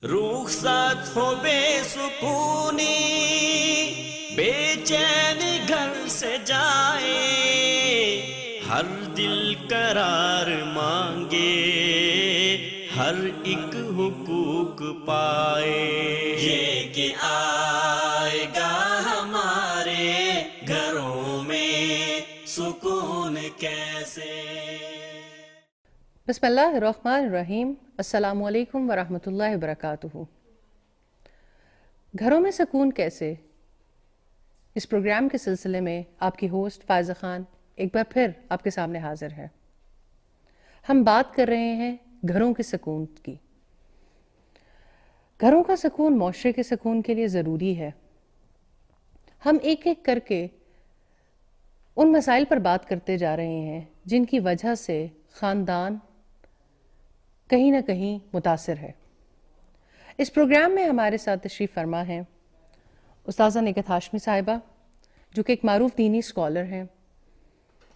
رخصت ہو بے سکونی، بے چین گھر سے جائے، ہر دل قرار مانگے، ہر ایک حقوق پائے، یہ کہ آئے گا ہمارے گھروں میں سکون کیسے۔ بسم اللہ الرحمن الرحیم۔ السلام علیکم ورحمۃ اللہ وبرکاتہ۔ گھروں میں سکون کیسے، اس پروگرام کے سلسلے میں آپ کی ہوسٹ فائزہ خان ایک بار پھر آپ کے سامنے حاضر ہے۔ ہم بات کر رہے ہیں گھروں کے سکون کی۔ گھروں کا سکون معاشرے کے سکون کے لیے ضروری ہے۔ ہم ایک ایک کر کے ان مسائل پر بات کرتے جا رہے ہیں جن کی وجہ سے خاندان کہیں نہ کہیں متاثر ہے۔ اس پروگرام میں ہمارے ساتھ تشریف فرما ہیں استاذہ نکہت ہاشمی صاحبہ، جو کہ ایک معروف دینی اسکالر ہیں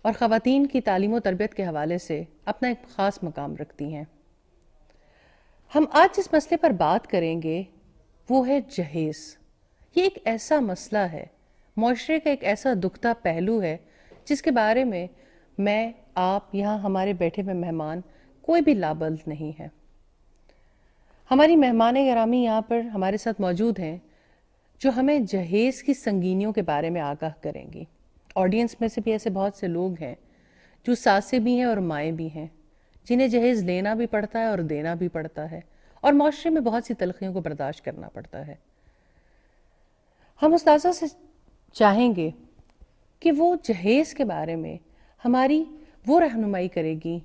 اور خواتین کی تعلیم و تربیت کے حوالے سے اپنا ایک خاص مقام رکھتی ہیں۔ ہم آج جس مسئلے پر بات کریں گے وہ ہے جہیز۔ یہ ایک ایسا مسئلہ ہے، معاشرے کا ایک ایسا دکھتا پہلو ہے جس کے بارے میں آپ یہاں ہمارے بیٹھے ہوئے مہمان کوئی بھی لابلد نہیں ہے۔ ہماری مہمان گرامی یہاں پر ہمارے ساتھ موجود ہیں جو ہمیں جہیز کی سنگینیوں کے بارے میں آگاہ کریں گی۔ آڈینس میں سے بھی ایسے بہت سے لوگ ہیں جو ساسیں بھی ہیں اور مائیں بھی ہیں، جنہیں جہیز لینا بھی پڑتا ہے اور دینا بھی پڑتا ہے، اور معاشرے میں بہت سی تلخیوں کو برداشت کرنا پڑتا ہے۔ ہم استاذہ سے چاہیں گے کہ وہ جہیز کے بارے میں ہماری وہ رہنمائی کرے گی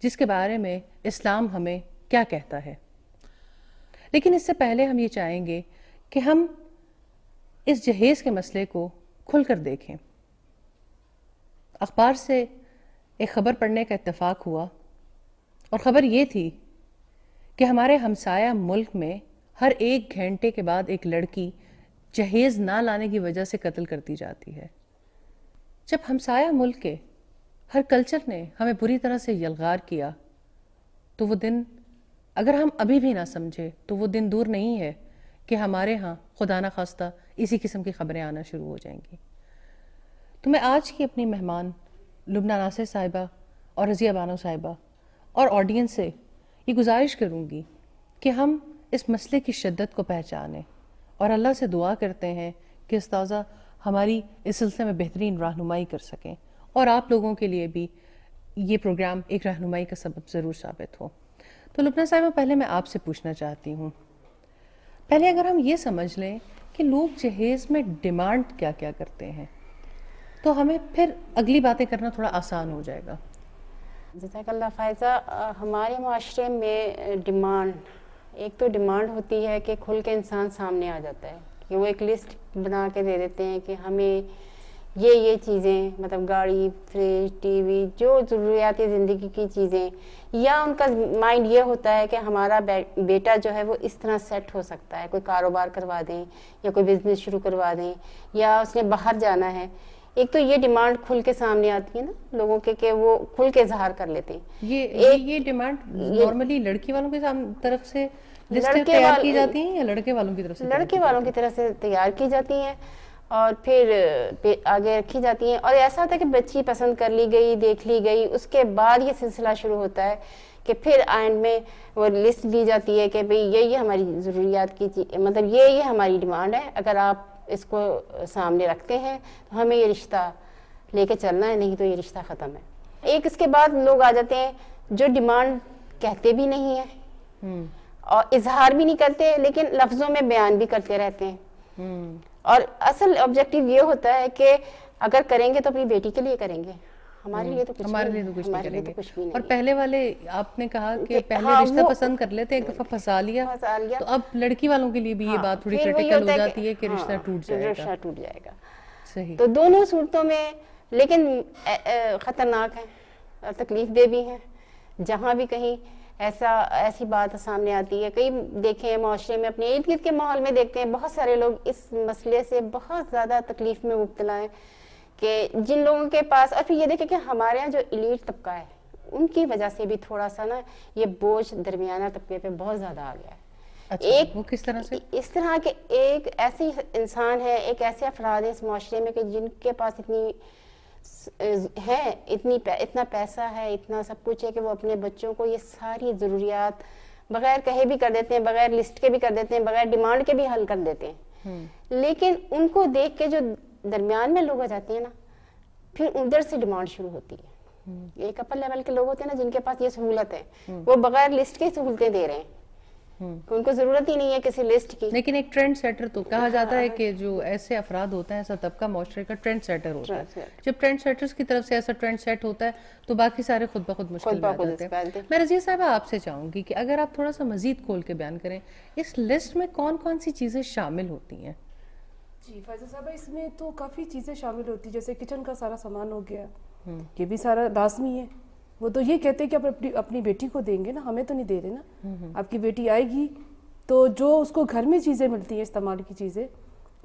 جس کے بارے میں اسلام ہمیں کیا کہتا ہے۔ لیکن اس سے پہلے ہم یہ چاہیں گے کہ ہم اس جہیز کے مسئلے کو کھل کر دیکھیں۔ اخبار سے ایک خبر پڑھنے کا اتفاق ہوا، اور خبر یہ تھی کہ ہمارے ہمسایہ ملک میں ہر 1 گھنٹے کے بعد ایک لڑکی جہیز نہ لانے کی وجہ سے قتل کر دی جاتی ہے۔ جب ہمسایہ ملک کے ہر کلچر نے ہمیں بری طرح سے یلغار کیا تو وہ دن اگر ہم ابھی بھی نہ سمجھے تو وہ دن دور نہیں ہے کہ ہمارے ہاں خدا نہ خواستہ اسی قسم کی خبریں آنا شروع ہو جائیں گی۔ تو میں آج کی اپنی مہمان لبنہ ناصر صاحبہ اور رضیہ بانو صاحبہ اور آڈینس سے یہ گزارش کروں گی کہ ہم اس مسئلے کی شدت کو پہچانیں، اور اللہ سے دعا کرتے ہیں کہ استاذہ ہماری اس سلسلے میں بہترین رہنمائی کر سکیں، اور آپ لوگوں کے لیے بھی یہ پروگرام ایک رہنمائی کا سبب ضرور ثابت ہو۔ تو لبنہ صاحبہ، پہلے میں آپ سے پوچھنا چاہتی ہوں، پہلے اگر ہم یہ سمجھ لیں کہ لوگ جہیز میں ڈیمانڈ کیا کیا کرتے ہیں تو ہمیں پھر اگلی باتیں کرنا تھوڑا آسان ہو جائے گا۔ جزاک اللہ فائزہ۔ ہمارے معاشرے میں ایک تو ڈیمانڈ ہوتی ہے کہ کھل کے انسان سامنے آ جاتا ہے کہ وہ ایک لسٹ بنا کے دے دیتے ہیں کہ ہمیں یہ چیزیں، مطلب گاڑی، فریج، ٹی وی، جو ضروریاتی زندگی کی چیزیں، یا ان کا مائنڈ یہ ہوتا ہے کہ ہمارا بیٹا جو ہے وہ اس طرح سیٹ ہو سکتا ہے، کوئی کاروبار کروا دیں یا کوئی بزنس شروع کروا دیں، یا اس نے باہر جانا ہے۔ ایک تو یہ ڈیمانڈ کھل کے سامنے آتی ہے نا لوگوں کے، کہ وہ کھل کے اظہار کر لیتے ہیں۔ یہ ڈیمانڈ نارملی لڑکی والوں کی طرف سے لسٹیں تیار کی جاتی ہیں یا لڑکے والوں کی طرف سے؟ لڑکے والوں کی طرف سے تیار کی جاتی ہیں اور پھر آگے رکھی جاتی ہیں، اور ایسا ہوتا ہے کہ بچی پسند کر لی گئی، دیکھ لی گئی، اس کے بعد یہ سلسلہ شروع ہوتا ہے کہ پھر اینڈ میں وہ لسٹ دی جاتی ہے کہ بھئی یہ ہماری ضروریات کی مطلب یہ ہماری ڈیمانڈ ہے، اگر آپ اس کو سامنے رکھتے ہیں تو ہمیں یہ رشتہ لے کے چلنا ہے، نہیں تو یہ رشتہ ختم ہے۔ ایک اس کے بعد لوگ آ جاتے ہیں جو ڈیمانڈ کہتے بھی نہیں ہیں اور اظہار بھی نہیں کرتے، لیکن لفظوں میں بیان بھی کرتے رہتے ہیں، اور اصل آبجیکٹیو یہ ہوتا ہے کہ اگر کریں گے تو اپنی بیٹی کے لیے کریں گے، ہمارے لیے تو کچھ نہیں کریں گے۔ اور پہلے والے آپ نے کہا کہ پہلے رشتہ پسند کر لیتے، ایک دفعہ پھنسا لیا تو اب لڑکی والوں کے لیے بھی یہ بات تھوڑی کریٹیکل ہو جاتی ہے کہ رشتہ ٹوٹ جائے گا۔ صحیح۔ تو دونوں صورتوں میں لیکن خطرناک ہیں، تکلیف دہ بھی ہیں۔ جہاں بھی کہیں ایسی بات سامنے آتی ہے، کئی دیکھیں معاشرے میں، اپنے ارد گرد کے ماحول میں دیکھتے ہیں بہت سارے لوگ اس مسئلے سے بہت زیادہ تکلیف میں مبتلا ہیں، کہ جن لوگوں کے پاس، اور پھر یہ دیکھیں کہ ہمارے یہاں جو ایلیٹ طبقہ ہے ان کی وجہ سے بھی تھوڑا سا نا یہ بوجھ درمیانہ طبقے پہ بہت زیادہ آ گیا ہے ایک وہ کس طرح سے؟ اس طرح کہ ایک ایسی انسان ہے, ایک ایسے افراد ہیں اس معاشرے میں کہ جن کے پاس اتنا پیسہ ہے, اتنا سب کچھ ہے کہ وہ اپنے بچوں کو یہ ساری ضروریات بغیر کہے بھی کر دیتے ہیں, بغیر لسٹ کے بھی کر دیتے ہیں, بغیر ڈیمانڈ کے بھی حل کر دیتے ہیں. لیکن ان کو دیکھ کے جو درمیان میں لوگ آ جاتے ہیں نا, پھر ادھر سے ڈیمانڈ شروع ہوتی ہے. ایک اپر لیول کے لوگ ہوتے ہیں نا جن کے پاس یہ سہولت ہے, وہ بغیر لسٹ کے سہولتیں دے رہے ہیں, ان کو ضرورت ہی نہیں ہے کسی لسٹ کی. لیکن ایک ٹرینڈ سیٹر تو کہا جاتا ہے کہ جو ایسے افراد ہوتا ہے, ایسا طبقہ معاشرے کا ٹرینڈ سیٹر ہوتا ہے. جب ٹرینڈ سیٹرز کی طرف سے ایسا ٹرینڈ سیٹ ہوتا ہے تو باقی سارے خود بخود مشکل میں آ جاتے ہیں. میں رضیہ صاحبہ آپ سے چاہوں گی کہ اگر آپ تھوڑا سا مزید کھول کے بیان کریں, اس لسٹ میں کون کون سی چیزیں شامل ہوتی ہیں؟ جی فائزہ صاحبہ, اس میں تو کافی چیزیں شامل ہوتی ہیں, جیسے کچن کا سارا سامان ہو گیا, یہ بھی سارا لازمی ہے. وہ تو یہ کہتے ہیں کہ آپ اپنی بیٹی کو دیں گے نا, ہمیں تو نہیں دے رہے نا. آپ کی بیٹی آئے گی تو جو اس کو گھر میں چیزیں ملتی ہیں استعمال کی چیزیں,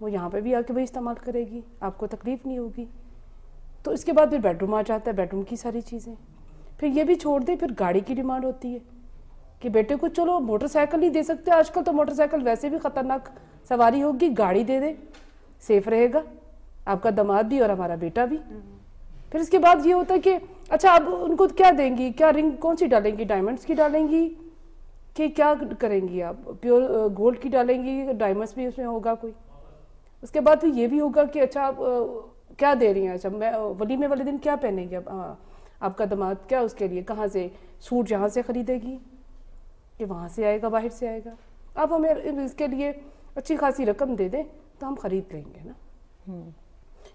وہ یہاں پہ بھی آ کے وہی استعمال کرے گی, آپ کو تکلیف نہیں ہوگی. تو اس کے بعد پھر بیڈ روم آ جاتا ہے, بیڈ روم کی ساری چیزیں. پھر یہ بھی چھوڑ دیں, پھر گاڑی کی ڈیمانڈ ہوتی ہے کہ بیٹے کو چلو موٹر سائیکل نہیں دے سکتے, آج کل تو موٹر سائیکل ویسے بھی خطرناک سواری ہوگی, گاڑی دے دیں, سیف رہے گا آپ کا داماد بھی اور ہمارا بیٹا بھی. پھر اس کے بعد یہ ہوتا ہے کہ اچھا آپ ان کو کیا دیں گی, کیا رنگ کون سی ڈالیں گی, ڈائمنڈس کی ڈالیں گی کہ کیا کریں گی آپ, پیور گولڈ کی ڈالیں گی, ڈائمنڈس بھی اس میں ہوگا کوئی. اس کے بعد پھر یہ بھی ہوگا کہ اچھا آپ کیا دے رہی ہیں, اچھا میں ولیمے والے دن کیا پہنیں گے آپ کا داماد, کیا اس کے لیے کہاں سے سوٹ جہاں سے خریدے گی کہ وہاں سے آئے گا, باہر سے آئے گا, آپ ہمیں اس کے لیے اچھی خاصی رقم دے دیں تو ہم خرید لیں گے نا.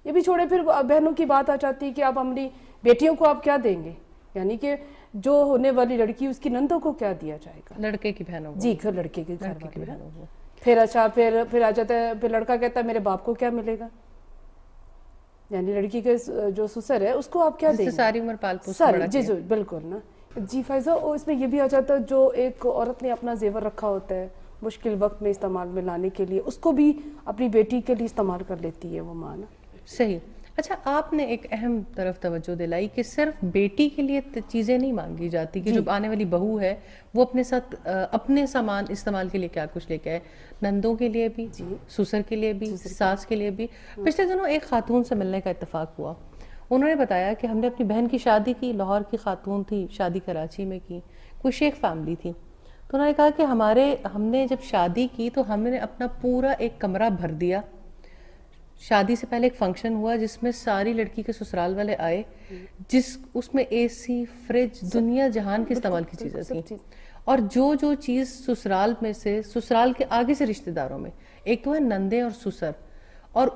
یہ بھی چھوڑے, پھر بہنوں کی بات آ جاتی ہے کہ آپ اپنی بیٹیوں کو آپ کیا دیں گے, یعنی کہ جو ہونے والی لڑکی اس کی نندوں کو کیا دیا جائے گا, لڑکے کی بہنوں کو. جی لڑکے کی گھر والی بہنوں کو. پھر اچھا پھر آ جاتا ہے, پھر لڑکا کہتا ہے میرے باپ کو کیا ملے گا, یعنی لڑکی کے جو سسر ہے اس کو آپ کیا دیں گے, ساری عمر پال پوس ساری. جی جی بالکل نا. جی فائزہ, اور اس میں یہ بھی آ جاتا ہے جو ایک عورت نے اپنا زیور رکھا ہوتا ہے مشکل وقت میں استعمال میں لانے کے لیے, اس کو بھی اپنی بیٹی کے لیے استعمال کر لیتی ہے وہ ماں نا. صحیح. اچھا, آپ نے ایک اہم طرف توجہ دلائی کہ صرف بیٹی کے لیے چیزیں نہیں مانگی جاتی کہ جو آنے والی بہو ہے وہ اپنے ساتھ اپنے سامان استعمال کے لیے کیا کچھ لے کے آئے, نندوں کے لیے بھی, سسر کے لیے بھی, ساس کے لیے بھی. پچھلے دنوں ایک خاتون سے ملنے کا اتفاق ہوا, انہوں نے بتایا کہ ہم نے اپنی بہن کی شادی کی, لاہور کی خاتون تھی, شادی کراچی میں کی, کوئی شیخ فیملی تھی. تو انہوں نے کہا کہ ہم نے جب شادی کی تو ہم نے اپنا پورا ایک کمرہ بھر دیا. شادی سے پہلے ایک فنکشن ہوا جس میں ساری لڑکی کے سسرال والے آئے, اس میں اے سی, فریج, دنیا جہان کے استعمال کی چیزیں تھیں. اور جو چیز سسرال میں سے, سسرال کے آگے سے رشتہ داروں میں, ایک تو ہے نندے اور سسر, اور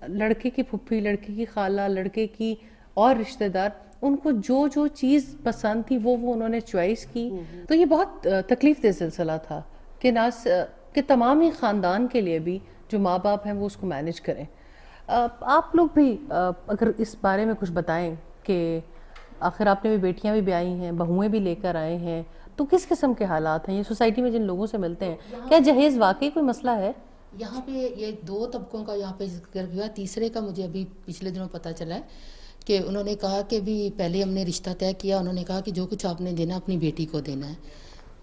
لڑکے کی پھپھی, لڑکے کی خالہ, لڑکے کی اور رشتہ دار, ان کو جو چیز پسند تھی وہ انہوں نے چوائس کی. تو یہ بہت تکلیف دہ سلسلہ تھا کہ تمام ہی خاندان کے لیے بھی جو ماں باپ ہیں وہ اس کو مینج کریں. آپ لوگ بھی اگر اس بارے میں کچھ بتائیں کہ آخر آپ نے بھی بیٹیاں بھی بیائی ہیں, بہویں بھی لے کر آئے ہیں, تو کس قسم کے حالات ہیں یہ سوسائٹی میں جن لوگوں سے ملتے ہیں, کیا جہیز واقعی کوئی مسئلہ ہے؟ یہاں پہ یہ دو طبقوں کا یہاں پہ ذکر ہوا, تیسرے کا مجھے ابھی پچھلے دنوں پتہ چلا ہے کہ انہوں نے کہا کہ بھی پہلے ہم نے رشتہ طے کیا, انہوں نے کہا کہ جو کچھ آپ نے دینا اپنی بیٹی کو دینا ہے.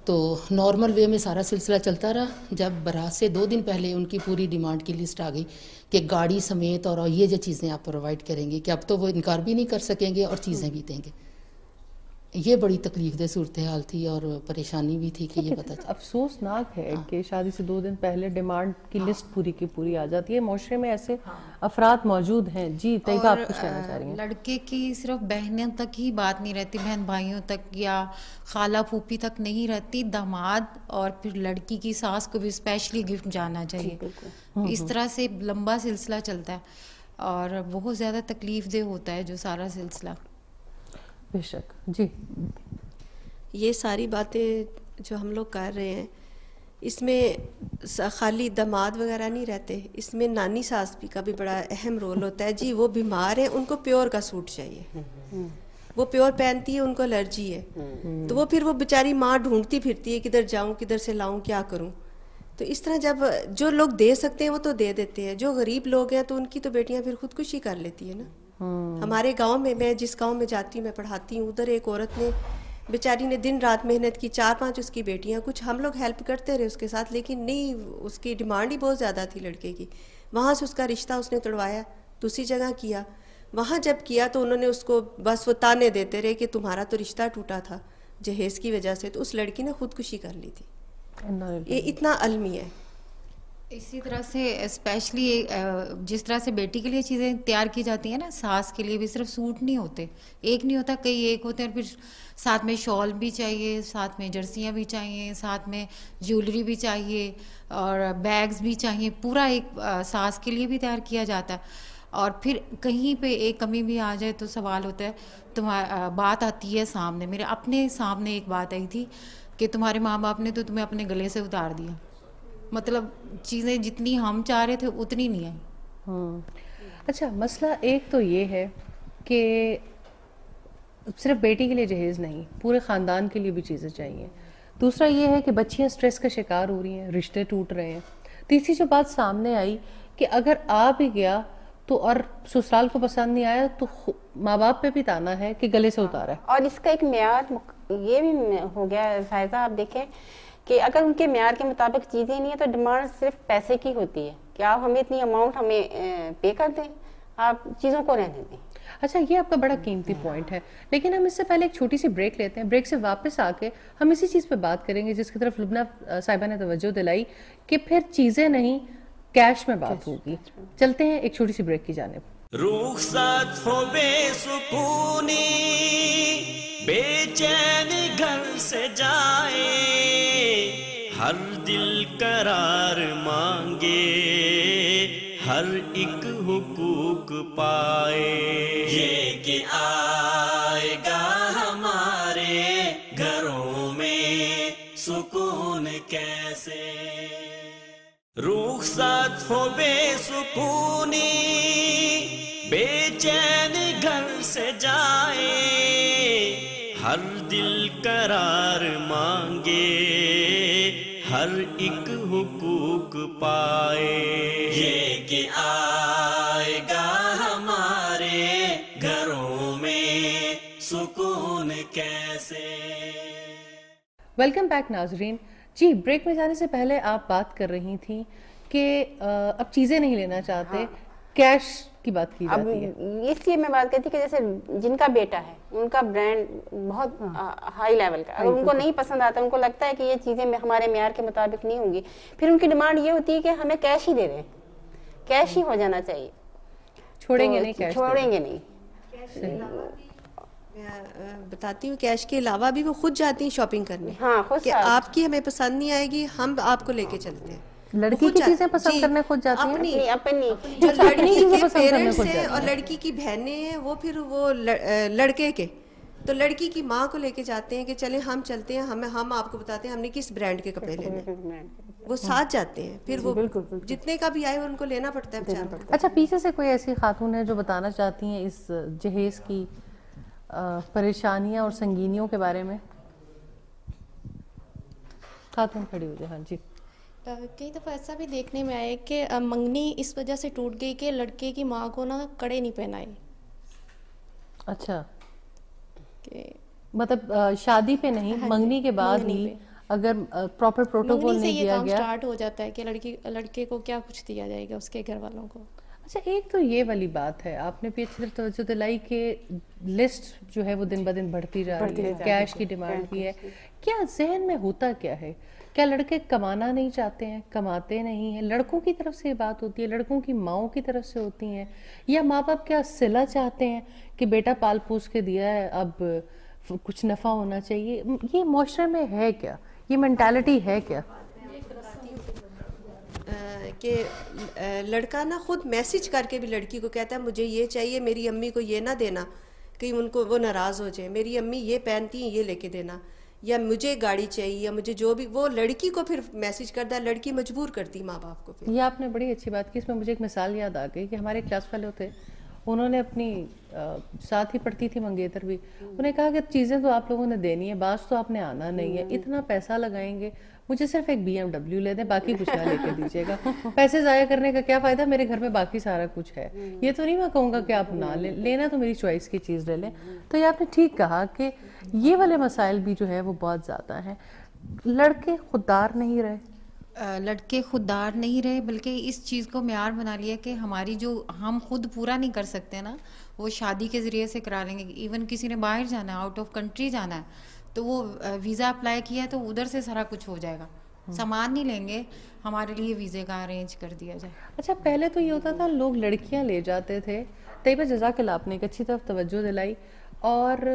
تو نارمل وے میں سارا سلسلہ چلتا رہا. جب برات سے 2 دن پہلے ان کی پوری ڈیمانڈ کی لسٹ آ گئی کہ گاڑی سمیت اور یہ جو چیزیں آپ پرووائڈ کریں گے, کہ اب تو وہ انکار بھی نہیں کر سکیں گے اور چیزیں بھی دیں گے. یہ بڑی تکلیف دہ صورتحال تھی اور پریشانی بھی تھی کہ یہ پتہ چلا. افسوسناک ہے کہ شادی سے 2 دن پہلے ڈیمانڈ کی لسٹ پوری کی پوری آ جاتی ہے. معاشرے میں ایسے افراد موجود ہیں. جی طیبہ, آپ کچھ کہنا چاہ رہی ہیں؟ لڑکے کی صرف بہنوں تک ہی بات نہیں رہتی, بہن بھائیوں تک یا خالہ پھوپھی تک نہیں رہتی, داماد اور پھر لڑکی کی ساس کو بھی اسپیشلی گفٹ جانا چاہیے. اس طرح سے لمبا سلسلہ چلتا ہے اور بہت زیادہ تکلیف دہ ہوتا ہے جو سارا سلسلہ. بے شک. جی, یہ ساری باتیں جو ہم لوگ کر رہے ہیں اس میں خالی داماد وغیرہ نہیں رہتے, اس میں نانی ساس بھی کا بھی بڑا اہم رول ہوتا ہے. جی وہ بیمار ہیں, ان کو پیور کا سوٹ چاہیے, وہ پیور پہنتی ہے, ان کو الرجی ہے, تو وہ پھر وہ بیچاری ماں ڈھونڈتی پھرتی ہے کدھر جاؤں, کدھر سے لاؤں, کیا کروں. تو اس طرح جب جو لوگ دے سکتے ہیں وہ تو دے دیتے ہیں, جو غریب لوگ ہیں تو ان کی تو بیٹیاں پھر خودکشی کر لیتی ہیں نا. ہمارے گاؤں میں, میں جس گاؤں میں جاتی ہوں, میں پڑھاتی ہوں, ادھر ایک عورت نے بیچاری نے دن رات محنت کی, 4-5 اس کی بیٹیاں, کچھ ہم لوگ ہیلپ کرتے رہے اس کے ساتھ, لیکن نہیں, اس کی ڈیمانڈ ہی بہت زیادہ تھی لڑکے کی. وہاں سے اس کا رشتہ اس نے توڑوایا, دوسری جگہ کیا. وہاں جب کیا تو انہوں نے اس کو بس وہ تانے دیتے رہے کہ تمہارا تو رشتہ ٹوٹا تھا جہیز کی وجہ سے, تو اس لڑکی نے خودکشی کر لی تھی. یہ اتنا المی ہے. اسی طرح سے اسپیشلی جس طرح سے بیٹی کے لیے چیزیں تیار کی جاتی ہیں نا, ساس کے لیے بھی صرف سوٹ نہیں ہوتے, ایک نہیں ہوتا, کئی ایک ہوتے ہیں, اور پھر ساتھ میں شال بھی چاہیے, ساتھ میں جرسیاں بھی چاہیے, ساتھ میں جیولری بھی چاہیے, اور بیگز بھی چاہیے, پورا ایک ساس کے لیے بھی تیار کیا جاتا ہے. اور پھر کہیں پہ ایک کمی بھی آ جائے تو سوال ہوتا ہے, بات آتی ہے سامنے, میرے اپنے سامنے ایک بات آئی تھی کہ تمہارے ماں باپ نے تو تمہیں اپنے گلے سے اتار دیا. مطلب چیزیں جتنی ہم چاہ رہے تھے اتنی نہیں آئی. اچھا, مسئلہ ایک تو یہ ہے کہ صرف بیٹی کے لیے جہیز نہیں, پورے خاندان کے لیے بھی چیزیں چاہیے. دوسرا یہ ہے کہ بچیاں سٹریس کا شکار ہو رہی ہیں, رشتے ٹوٹ رہے ہیں. تیسری جو بات سامنے آئی کہ اگر آ بھی گیا تو اور سسرال کو پسند نہیں آیا تو ماں باپ پہ بھی تانا ہے کہ گلے سے اتارا ہے. اور اس کا ایک معیار یہ بھی ہو گیا فائزہ, آپ دیکھیں کہ اگر ان کے معیار کے مطابق چیزیں نہیں ہیں تو ڈیمانڈ صرف پیسے کی ہوتی ہے کہ آپ ہمیں اتنی اماؤنٹ ہمیں پے کر دیں, آپ چیزوں کو رہنے دیں. اچھا, یہ آپ کا بڑا قیمتی پوائنٹ ہے, لیکن ہم اس سے پہلے ایک چھوٹی سی بریک لیتے ہیں. بریک سے واپس آ کے ہم اسی چیز پہ بات کریں گے جس کی طرف لبنہ صاحبہ نے توجہ دلائی کہ پھر چیزیں نہیں, کیش میں بات ہوگی. چلتے ہیں ایک چھوٹی سی بریک کی جانب. رخصت ہو بے سکونی, بے چینی گھر سے جائے, ہر دل قرار مانگے, ہر ایک حقوق پائے. یہ کہ آئے گا ہمارے گھروں میں سکون کیسے, رخصت ہو بے سکونی, بے چین گھر سے جائے, ہر دل قرار مانگے, ہر ایک حقوق پائے. یہ کہ آئے گا ہمارے گھروں میں سکون کیسے. ویلکم بیک ناظرین. جی, بریک میں جانے سے پہلے آپ بات کر رہی تھیں کہ اب چیزیں نہیں لینا چاہتے, کیش کی بات کی جاتی ہے. اس لیے میں بات کرتی کہ جیسے جن کا بیٹا ہے ان کا برانڈ بہت ہائی لیول کا, اگر ان کو نہیں پسند آتا, ان کو لگتا ہے کہ یہ چیزیں ہمارے معیار کے مطابق نہیں ہوں گی, پھر ان کی ڈیمانڈ یہ ہوتی ہے کہ ہمیں کیش ہی دے دیں, کیش ہی ہو جانا چاہیے, چھوڑیں گے نہیں, کیش چھوڑیں گے نہیں. میں بتاتی ہوں, کیش کے علاوہ بھی وہ خود جاتی ہیں شاپنگ کرنے, خود کہ آپ کی ہمیں پسند نہیں آئے گی, ہم آپ کو لے کے چلتے ہیں. لڑکی کی چیزیں پسند کرنے خود جاتی ہیں, اپنی جو لڑکی کے پیرنٹس ہیں اور لڑکی کی بہنیں ہیں وہ پھر وہ لڑکے کے, تو لڑکی کی ماں کو لے کے جاتے ہیں کہ چلیں ہم چلتے ہیں, ہم آپ کو بتاتے ہیں ہم نے کس برانڈ کے کپڑے لینے, وہ ساتھ جاتے ہیں. پھر وہ جتنے کا بھی آئے ان کو لینا پڑتا ہے بیچاروں کو. اچھا, پیچھے سے کوئی ایسی خاتون ہے جو بتانا چاہتی ہیں اس جہیز کی پریشانیاں اور سنگینیوں کے بارے میں؟ خاتون کھڑی ہو جائے. ہاں جی. کئی دفعہ ایسا بھی دیکھنے میں آئے کہ منگنی اس وجہ سے ٹوٹ گئی کہ لڑکے کی ماں کو نا کڑے نہیں پہنائے. اچھا, مطلب شادی پہ نہیں, منگنی کے بعد ہی اگر پراپر پروٹوکول نہیں دیا گیا, سٹارٹ ہو جاتا ہے کہ لڑکے کو کیا کچھ دیا جائے گا, اس کے گھر والوں کو. اچھا, ایک تو یہ والی بات ہے, آپ نے بھی اچھی طرح توجہ دلائی کہ لسٹ جو ہے وہ دن بدن بڑھتی جا رہی ہے, کیش کی ڈیمانڈ بھی ہے. کیا ذہن میں ہوتا کیا ہے؟ کیا لڑکے کمانا نہیں چاہتے ہیں, کماتے نہیں ہیں؟ لڑکوں کی طرف سے یہ بات ہوتی ہے, لڑکوں کی ماؤں کی طرف سے ہوتی ہیں, یا ماں باپ کیا صلہ چاہتے ہیں کہ بیٹا پال پوس کے دیا ہے, اب کچھ نفع ہونا چاہیے؟ یہ معاشرے میں ہے کیا, یہ مینٹالٹی ہے کیا کہ لڑکا نا خود میسج کر کے بھی لڑکی کو کہتا ہے مجھے یہ چاہیے, میری امی کو یہ نہ دینا کہ ان کو وہ ناراض ہو جائے, میری امی یہ پہنتی ہیں یہ لے کے دینا, یا مجھے گاڑی چاہیے, یا مجھے جو بھی, وہ لڑکی کو پھر میسج کرتا ہے, لڑکی مجبور کرتی ماں باپ کو. یہ آپ نے بڑی اچھی بات کی. اس میں مجھے ایک مثال یاد آ گئی کہ ہمارے کلاس فیلو تھے, انہوں نے اپنی ساتھ ہی پڑھتی تھی منگیتر بھی, انہیں کہا کہ چیزیں تو آپ لوگوں نے دینی ہے, بعض تو آپ نے آنا نہیں ہے, اتنا پیسہ لگائیں گے, مجھے صرف ایک BMW لے دیں, باقی کچھ نہ لے کے دیجیے گا. پیسے ضائع کرنے کا کیا فائدہ, میرے گھر میں باقی سارا کچھ ہے. یہ تو نہیں میں کہوں گا کہ آپ نہ لیں, لینا تو میری چوائس کی چیز لے لیں. تو یہ آپ نے ٹھیک کہا کہ یہ والے مسائل بھی جو ہے وہ بہت زیادہ ہیں. لڑکے خوددار نہیں رہے, لڑکے خوددار نہیں رہے, بلکہ اس چیز کو معیار بنا لیا کہ ہماری جو ہم خود پورا نہیں کر سکتے نا, وہ شادی کے ذریعے سے کرا لیں گے. ایون کسی نے باہر جانا ہے, آؤٹ آف کنٹری جانا ہے, تو وہ ویزا اپلائی کیا ہے تو ادھر سے سارا کچھ ہو جائے گا. سامان نہیں لیں گے, ہمارے لیے ویزے کا ارینج کر دیا جائے. اچھا پہلے تو یہ ہوتا تھا لوگ لڑکیاں لے جاتے تھے. طیبہ جزاک اللہ, آپ نے ایک اچھی طرف توجہ دلائی. اور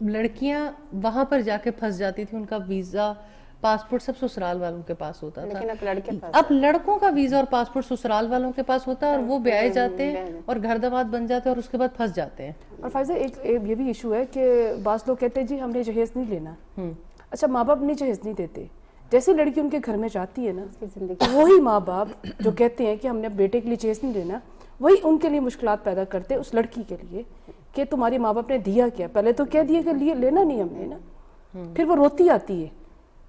لڑکیاں وہاں پر جا کے پھنس جاتی تھی, ان کا ویزا پاسپورٹ سب سسرال والوں کے پاس ہوتا تھا. لیکن اب لڑکے اب لڑکوں کا ویزا اور پاسپورٹ سسرال والوں کے پاس ہوتا ہے, اور وہ بیائے جاتے ہیں اور گھر داماد بن جاتے ہیں, اور اس کے بعد پھنس جاتے ہیں. اور فائزہ ایک یہ بھی ایشو ہے کہ بعض لوگ کہتے ہیں جی ہم نے جہیز نہیں لینا. اچھا ماں باپ نہیں جہیز نہیں دیتے, جیسے لڑکی ان کے گھر میں جاتی ہے نا, وہی ماں باپ جو کہتے ہیں کہ ہم نے بیٹے کے لیے جہیز نہیں لینا, وہی ان کے لیے مشکلات پیدا کرتے اس لڑکی کے لیے کہ تمہاری ماں باپ نے دیا کیا. پہلے تو کہہ دیا کہ لینا نہیں ہم نے نا, پھر وہ روتی آتی ہے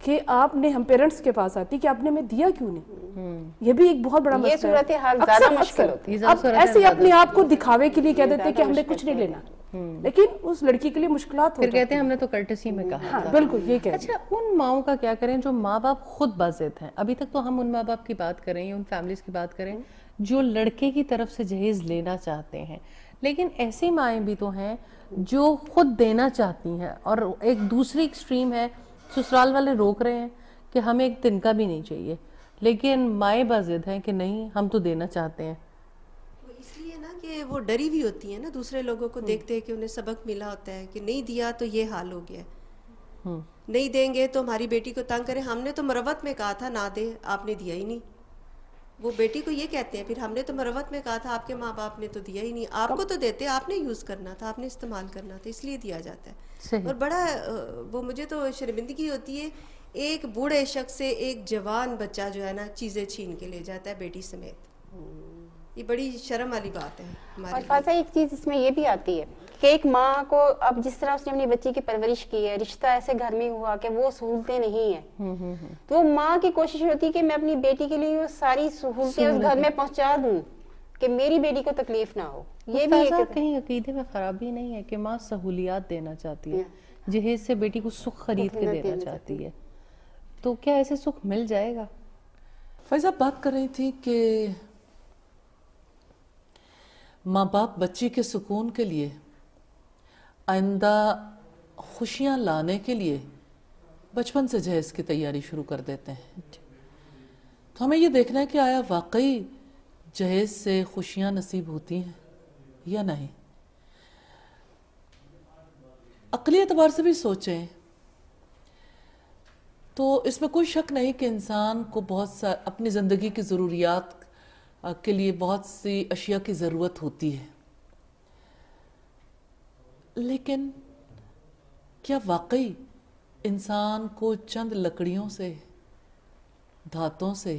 کہ آپ نے, ہم پیرنٹس کے پاس آتی کہ آپ نے ہمیں دیا کیوں نہیں. یہ بھی ایک بہت بڑا مسئلہ ہے. یہ صورتحال زیادہ مشکل ہوتی ہے. اب ایسے اپنے آپ کو دکھاوے کے لیے کہہ دیتے کہ ہم نے کچھ نہیں لینا, لیکن اس لڑکی کے لیے مشکلات پھر کہتے ہیں ہم نے تو کرٹسی میں کہا. ہاں بالکل یہ کہتے ہیں. اچھا ان ماؤں کا کیا کریں جو ماں باپ خود باضد ہیں؟ ابھی تک تو ہم ان ماں باپ کی بات کریں یا ان فیملیز کی بات کریں جو لڑکے کی طرف سے جہیز لینا چاہتے ہیں, لیکن ایسی مائیں بھی تو ہیں جو خود دینا چاہتی ہیں, اور ایک دوسری ایکسٹریم ہے سسرال والے روک رہے ہیں کہ ہمیں ایک تنکا بھی نہیں چاہیے, لیکن مائیں باضد ہیں کہ نہیں ہم تو دینا چاہتے ہیں. اس لیے نا کہ وہ ڈری بھی ہوتی ہیں نا, دوسرے لوگوں کو دیکھتے ہیں کہ انہیں سبق ملا ہوتا ہے کہ نہیں دیا تو یہ حال ہو گیا, نہیں دیں گے تو ہماری بیٹی کو تنگ کریں. ہم نے تو مروت میں کہا تھا نہ دے, آپ نے دیا ہی نہیں. وہ بیٹی کو یہ کہتے ہیں پھر ہم نے تو مروت میں کہا تھا, آپ کے ماں باپ نے تو دیا ہی نہیں. آپ کو تو دیتے, آپ نے یوز کرنا تھا, آپ نے استعمال کرنا تھا, اس لیے دیا جاتا ہے. اور بڑا وہ مجھے تو شرمندگی ہوتی ہے, ایک بوڑھے شخص سے ایک جوان بچہ جو ہے نا چیزیں چھین کے لے جاتا ہے بیٹی سمیت. یہ بڑی شرم والی بات ہے ہمارے. اور فاضہ ایک چیز اس میں یہ بھی آتی ہے کہ ایک ماں کو اب جس طرح اس نے اپنی بچی کی پرورش کی ہے, رشتہ ایسے گھر میں ہوا کہ وہ سہولتیں نہیں ہیں, تو وہ ماں کی کوشش ہوتی ہے کہ میں اپنی بیٹی کے لیے وہ ساری سہولتیں اس گھر میں پہنچا دوں کہ میری بیٹی کو تکلیف نہ ہو. یہ بھی کہیں عقیدے میں خرابی نہیں ہے کہ ماں سہولیات دینا چاہتی ہے, جہیز سے بیٹی کو سکھ خرید کے دینا چاہتی ہے, تو کیا ایسے سکھ مل جائے گا؟ فیضا بات کر رہی تھی کہ ماں باپ بچی کے سکون کے لیے, آئندہ خوشیاں لانے کے لیے بچپن سے جہیز کی تیاری شروع کر دیتے ہیں. تو ہمیں یہ دیکھنا ہے کہ آیا واقعی جہیز سے خوشیاں نصیب ہوتی ہیں یا نہیں. عقلی اعتبار سے بھی سوچیں تو اس میں کوئی شک نہیں کہ انسان کو اپنی زندگی کی ضروریات کے لیے بہت سی اشیاء کی ضرورت ہوتی ہے, لیکن کیا واقعی انسان کو چند لکڑیوں سے, دھاتوں سے,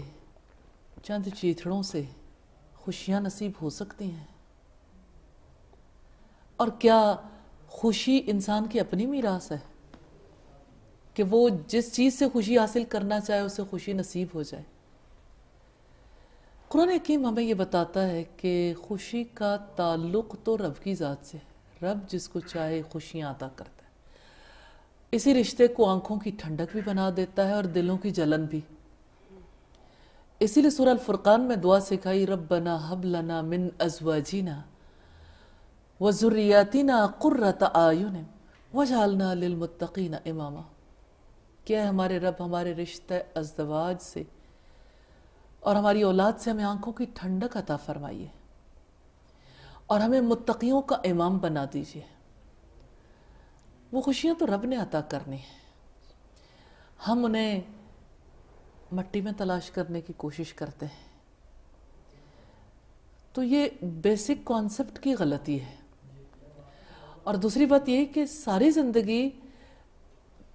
چند چیتڑوں سے خوشیاں نصیب ہو سکتی ہیں؟ اور کیا خوشی انسان کی اپنی میراث ہے کہ وہ جس چیز سے خوشی حاصل کرنا چاہے اسے خوشی نصیب ہو جائے؟ قرآن حکیم ہمیں یہ بتاتا ہے کہ خوشی کا تعلق تو رب کی ذات سے, رب جس کو چاہے خوشیاں عطا کرتا ہے. اسی رشتے کو آنکھوں کی ٹھنڈک بھی بنا دیتا ہے اور دلوں کی جلن بھی. اسی لیے سورہ الفرقان میں دعا سکھائی, ربنا ہب لنا من ازواجنا وذریاتنا قرۃ اعین واجعلنا للمتقین اماما. کیا ہمارے رب ہمارے رشتہ ازدواج سے اور ہماری اولاد سے ہمیں آنکھوں کی ٹھنڈک عطا فرمائیے اور ہمیں متقیوں کا امام بنا دیجیے. وہ خوشیاں تو رب نے عطا کرنی ہیں, ہم انہیں مٹی میں تلاش کرنے کی کوشش کرتے ہیں. تو یہ بیسک کانسیپٹ کی غلطی ہے. اور دوسری بات یہ کہ ساری زندگی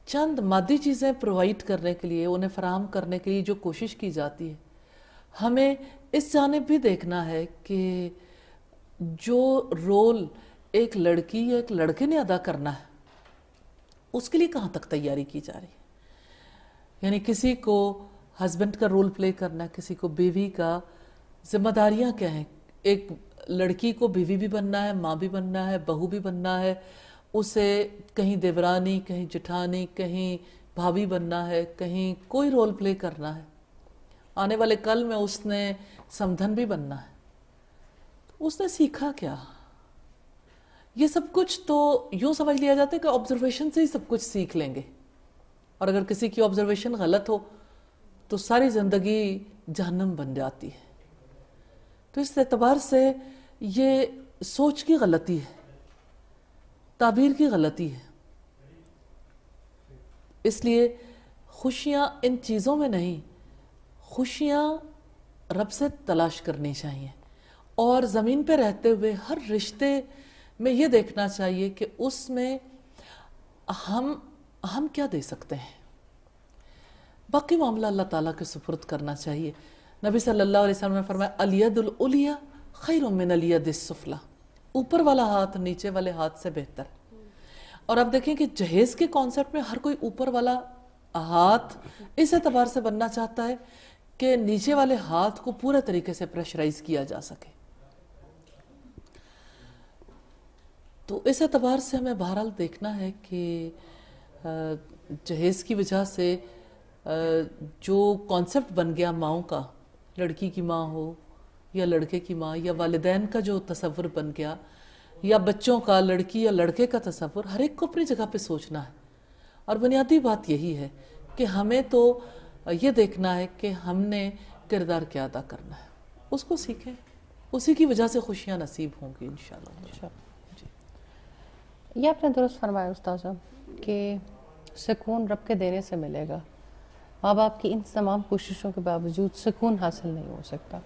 چند مادی چیزیں پرووائڈ کرنے کے لیے, انہیں فراہم کرنے کے لیے جو کوشش کی جاتی ہے, ہمیں اس جانب بھی دیکھنا ہے کہ جو رول ایک لڑکی یا ایک لڑکے نے ادا کرنا ہے اس کے لیے کہاں تک تیاری کی جا رہی ہے. یعنی کسی کو ہسبینڈ کا رول پلے کرنا ہے، کسی کو بیوی کا. ذمہ داریاں کیا ہیں؟ ایک لڑکی کو بیوی بھی بننا ہے، ماں بھی بننا ہے، بہو بھی بننا ہے، اسے کہیں دیورانی، کہیں جٹھانی، کہیں بھابھی بننا ہے، کہیں کوئی رول پلے کرنا ہے. آنے والے کل میں اس نے سمدھن بھی بننا ہے. اس نے سیکھا کیا؟ یہ سب کچھ تو یوں سمجھ لیا جاتا ہے کہ آبزرویشن سے ہی سب کچھ سیکھ لیں گے، اور اگر کسی کی آبزرویشن غلط ہو تو ساری زندگی جہنم بن جاتی ہے. تو اس اعتبار سے یہ سوچ کی غلطی ہے، تعبیر کی غلطی ہے. اس لیے خوشیاں ان چیزوں میں نہیں، خوشیاں رب سے تلاش کرنی چاہیے. اور زمین پہ رہتے ہوئے ہر رشتے میں یہ دیکھنا چاہیے کہ اس میں ہم کیا دے سکتے ہیں. باقی معاملہ اللہ تعالیٰ کے سپرد کرنا چاہیے. نبی صلی اللہ علیہ وسلم نے فرمایا الید العلیٰ خیر من الید السفلیٰ، اوپر والا ہاتھ نیچے والے ہاتھ سے بہتر. اور اب دیکھیں کہ جہیز کے کانسیپٹ میں ہر کوئی اوپر والا ہاتھ اس اعتبار سے بننا چاہتا ہے کہ نیچے والے ہاتھ کو پورے طریقے سے پریشرائز کیا جا سکے. تو اس اعتبار سے ہمیں بہرحال دیکھنا ہے کہ جہیز کی وجہ سے جو کانسیپٹ بن گیا ماؤں کا، لڑکی کی ماں ہو یا لڑکے کی ماں، یا والدین کا جو تصور بن گیا، یا بچوں کا، لڑکی یا لڑکے کا تصور، ہر ایک کو اپنی جگہ پہ سوچنا ہے. اور بنیادی بات یہی ہے کہ ہمیں تو یہ دیکھنا ہے کہ ہم نے کردار کیا ادا کرنا ہے، اس کو سیکھیں، اسی کی وجہ سے خوشیاں نصیب ہوں گی انشاءاللہ. یہ آپ نے درست فرمایا استاذہ کہ سکون رب کے دینے سے ملے گا. ماں باپ کی ان تمام کوششوں کے باوجود سکون حاصل نہیں ہو سکتا.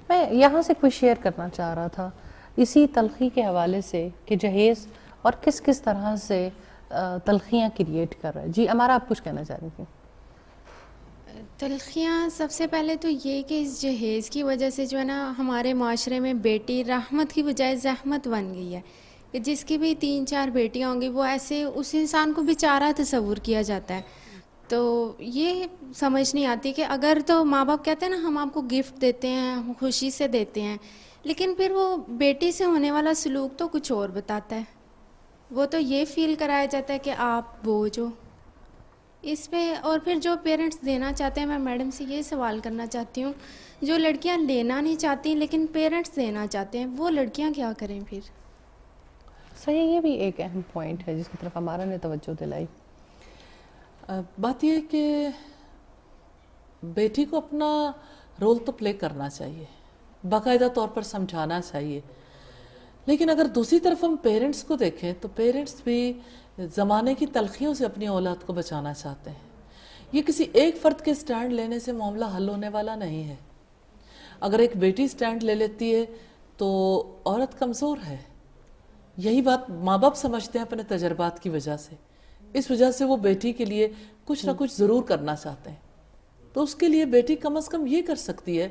میں یہاں سے کچھ شیئر کرنا چاہ رہا تھا اسی تلخی کے حوالے سے کہ جہیز اور کس کس طرح سے تلخیاں کریٹ کر رہا ہے. جی امارا آپ کچھ کہنا چاہ رہی تھیں؟ تلخیاں سب سے پہلے تو یہ کہ اس جہیز کی وجہ سے جو ہے نا ہمارے معاشرے میں بیٹی رحمت کی بجائے زحمت بن گئی ہے. کہ جس کی بھی 3-4 بیٹیاں ہوں گی وہ ایسے اس انسان کو بیچارہ تصور کیا جاتا ہے. تو یہ سمجھ نہیں آتی کہ اگر تو ماں باپ کہتے ہیں نا ہم آپ کو گفٹ دیتے ہیں، ہم خوشی سے دیتے ہیں، لیکن پھر وہ بیٹی سے ہونے والا سلوک تو کچھ اور بتاتا ہے. وہ تو یہ فیل کرایا جاتا ہے کہ آپ بوجھ ہو اس پہ. اور پھر جو پیرنٹس دینا چاہتے ہیں، میں میڈم سے یہ سوال کرنا چاہتی ہوں، جو لڑکیاں لینا نہیں چاہتی لیکن پیرنٹس دینا چاہتے ہیں، وہ لڑکیاں کیا کریں پھر؟ صحیح، یہ بھی ایک اہم پوائنٹ ہے جس کی طرف ہمارا نے توجہ دلائی. بات یہ ہے کہ بیٹی کو اپنا رول تو پلے کرنا چاہیے، باقاعدہ طور پر سمجھانا چاہیے. لیکن اگر دوسری طرف ہم پیرنٹس کو دیکھیں تو پیرنٹس بھی زمانے کی تلخیوں سے اپنی اولاد کو بچانا چاہتے ہیں. یہ کسی ایک فرد کے سٹینڈ لینے سے معاملہ حل ہونے والا نہیں ہے. اگر ایک بیٹی سٹینڈ لے لیتی ہے تو عورت کمزور ہے. یہی بات ماں باپ سمجھتے ہیں اپنے تجربات کی وجہ سے. اس وجہ سے وہ بیٹی کے لیے کچھ نہ کچھ ضرور کرنا چاہتے ہیں. تو اس کے لیے بیٹی کم از کم یہ کر سکتی ہے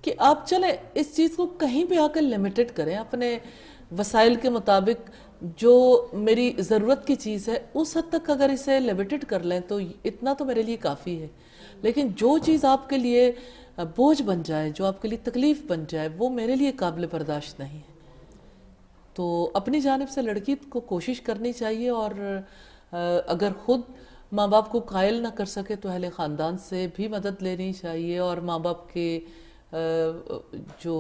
کہ آپ چلیں اس چیز کو کہیں پہ آ کر لمیٹڈ کریں، اپنے وسائل کے مطابق جو میری ضرورت کی چیز ہے اس حد تک اگر اسے لمیٹڈ کر لیں تو اتنا تو میرے لیے کافی ہے. لیکن جو چیز آپ کے لیے بوجھ بن جائے، جو آپ کے لیے تکلیف بن جائے، وہ میرے لیے قابل برداشت نہیں ہے. تو اپنی جانب سے لڑکی کو کوشش کرنی چاہیے، اور اگر خود ماں باپ کو قائل نہ کر سکے تو اہل خاندان سے بھی مدد لینی چاہیے، اور ماں باپ کے جو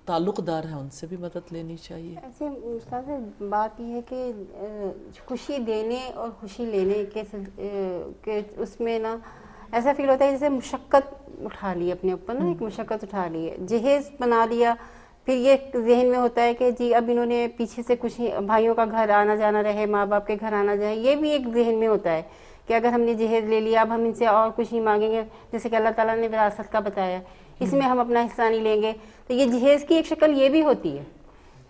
تعلق دار ہیں ان سے بھی مدد لینی چاہیے. ایسے استاد بات یہ ہے کہ خوشی دینے اور خوشی لینے کے اس میں نا ایسا فیل ہوتا ہے جیسے مشقت اٹھا لی اپنے اوپر، نا ایک مشقت اٹھا لی ہے، جہیز بنا لیا. پھر یہ ذہن میں ہوتا ہے کہ جی اب انہوں نے پیچھے سے کچھ بھائیوں کا گھر آنا جانا رہے، ماں باپ کے گھر آنا جائے. یہ بھی ایک ذہن میں ہوتا ہے کہ اگر ہم نے جہیز لے لیا اب ہم ان سے اور کچھ نہیں مانگیں گے، جیسے کہ اللہ تعالیٰ نے وراثت کا بتایا، اس میں ہم اپنا حصہ نہیں لیں گے. تو یہ جہیز کی ایک شکل یہ بھی ہوتی ہے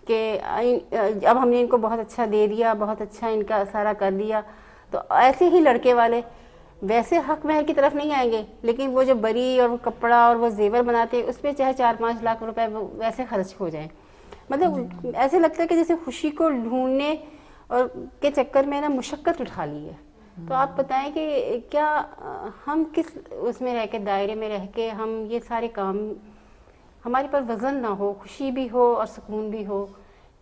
کہ اب ہم نے ان کو بہت اچھا دے دیا، بہت اچھا ان کا سارا کر دیا. تو ایسے ہی لڑکے والے ویسے حق مہر کی طرف نہیں آئیں گے، لیکن وہ جو بری اور وہ کپڑا اور وہ زیور بناتے ہیں اس پہ چاہے 4-5 لاکھ روپے ویسے خرچ ہو جائیں. مطلب ایسے لگتا ہے کہ جیسے خوشی کو ڈھونڈنے اور کے چکر میں نا مشقت اٹھا لی ہے. تو آپ بتائیں کہ کیا ہم کس اس میں رہ کے، دائرے میں رہ کے ہم یہ سارے کام ہمارے پر وزن نہ ہو، خوشی بھی ہو اور سکون بھی ہو،